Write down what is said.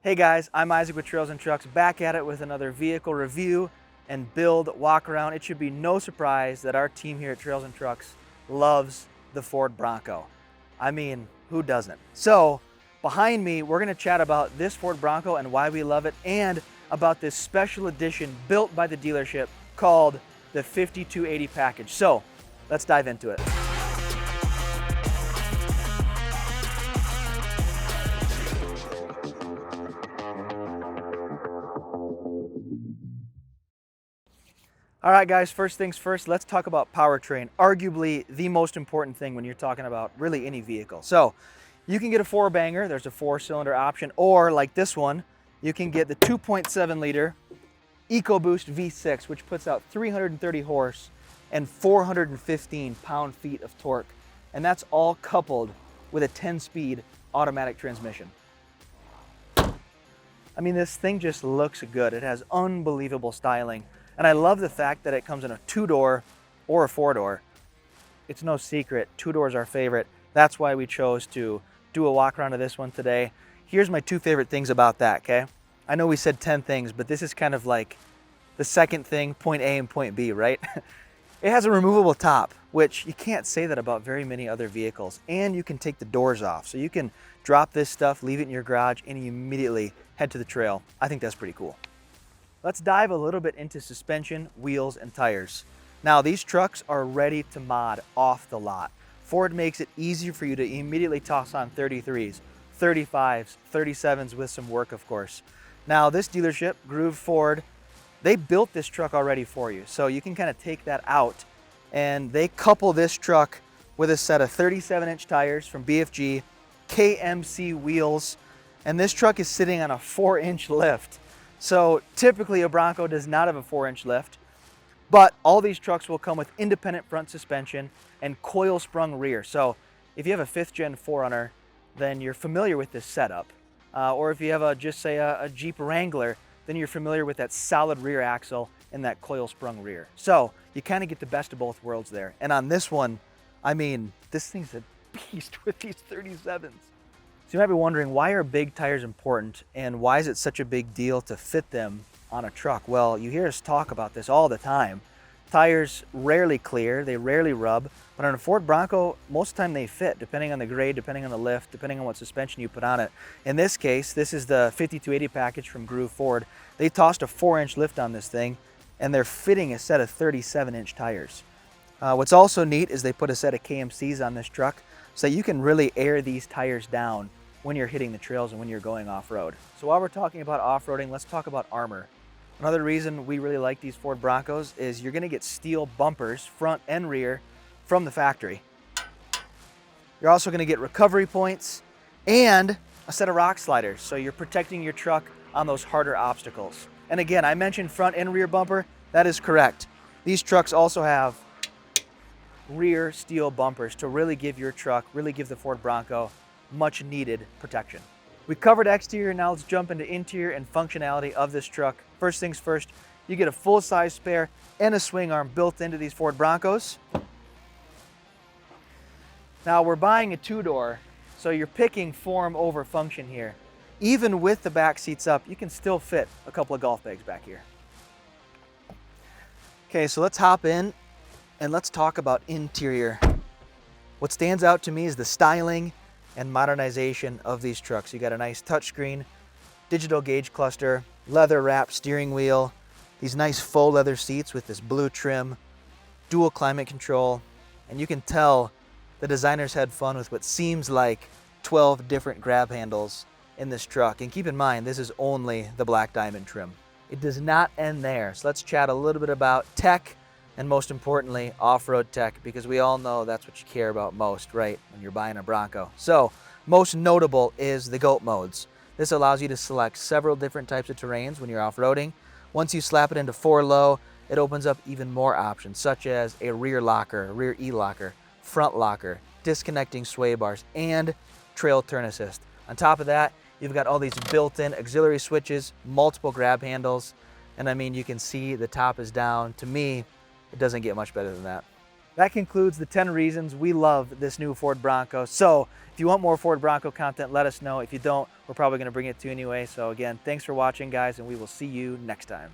Hey guys, I'm Isaac with Trails and Trucks, back at it with another vehicle review and build walk around. It should be no surprise that our team here at Trails and Trucks loves the Ford Bronco. I mean, who doesn't? So behind me, we're gonna chat about this Ford Bronco and why we love it, and about this special edition built by the dealership called the 5280 package. So let's dive into it. All right, guys, first things first, let's talk about powertrain, arguably the most important thing when you're talking about really any vehicle. So you can get a four-banger, there's a four-cylinder option, or like this one, you can get the 2.7 liter EcoBoost V6, which puts out 330 horse and 415 pound-feet of torque. And that's all coupled with a 10-speed automatic transmission. I mean, this thing just looks good. It has unbelievable styling. And I love the fact that it comes in a two-door or a four-door. It's no secret, two-doors are our favorite. That's why we chose to do a walk around of this one today. Here's my two favorite things about that, okay? I know we said 10 things, but this is kind of like the second thing, point A and point B, right? It has a removable top, which you can't say that about very many other vehicles. And you can take the doors off. So you can drop this stuff, leave it in your garage, and you immediately head to the trail. I think that's pretty cool. Let's dive a little bit into suspension, wheels, and tires. Now, these trucks are ready to mod off the lot. Ford makes it easier for you to immediately toss on 33s, 35s, 37s with some work, of course. Now, this dealership, Groove Ford, they built this truck already for you. So you can kind of take that out, and they couple this truck with a set of 37-inch tires from BFG, KMC wheels, and this truck is sitting on a 4-inch lift. So typically a Bronco does not have a 4-inch lift, but all these trucks will come with independent front suspension and coil sprung rear. So if you have a 5th gen 4Runner, then you're familiar with this setup. Or if you have just say a Jeep Wrangler, then you're familiar with that solid rear axle and that coil sprung rear. So you kind of get the best of both worlds there. And on this one, I mean, this thing's a beast with these 37s. So you might be wondering, why are big tires important and why is it such a big deal to fit them on a truck? Well, you hear us talk about this all the time. Tires rarely clear, they rarely rub, but on a Ford Bronco, most of the time they fit, depending on the grade, depending on the lift, depending on what suspension you put on it. In this case, this is the 5280 package from Groove Ford. They tossed a 4-inch lift on this thing, and they're fitting a set of 37-inch tires. What's also neat is they put a set of KMCs on this truck, so you can really air these tires down when you're hitting the trails and when you're going off-road. So while we're talking about off-roading, let's talk about armor. Another reason we really like these Ford Broncos is you're gonna get steel bumpers, front and rear, from the factory. You're also gonna get recovery points and a set of rock sliders, so you're protecting your truck on those harder obstacles. And again, I mentioned front and rear bumper. That is correct. These trucks also have rear steel bumpers to really give your truck, really give the Ford Bronco much needed protection. We covered exterior, now let's jump into interior and functionality of this truck. First things first, you get a full-size spare and a swing arm built into these Ford Broncos. Now we're buying a two-door, so you're picking form over function here. Even with the back seats up, you can still fit a couple of golf bags back here. Okay, so let's hop in and let's talk about interior. What stands out to me is the styling and modernization of these trucks. You got a nice touchscreen, digital gauge cluster, leather wrapped steering wheel, these nice faux leather seats with this blue trim, dual climate control, and you can tell the designers had fun with what seems like 12 different grab handles in this truck. And keep in mind, this is only the black diamond trim. It does not end there. So let's chat a little bit about tech and most importantly, off-road tech, because we all know that's what you care about most, right, when you're buying a Bronco. So most notable is the GOAT modes. This allows you to select several different types of terrains when you're off-roading. Once you slap it into 4 low, it opens up even more options, such as a rear locker, rear E-locker, front locker, disconnecting sway bars, and trail turn assist. On top of that, you've got all these built-in auxiliary switches, multiple grab handles, and I mean, you can see the top is down. To me, it doesn't get much better than that. that concludes the 10 reasons we love this new Ford Bronco. So if you want more Ford Bronco content, let us know. If you don't, we're probably going to bring it to you anyway. So again, thanks for watching, guys, and we will see you next time.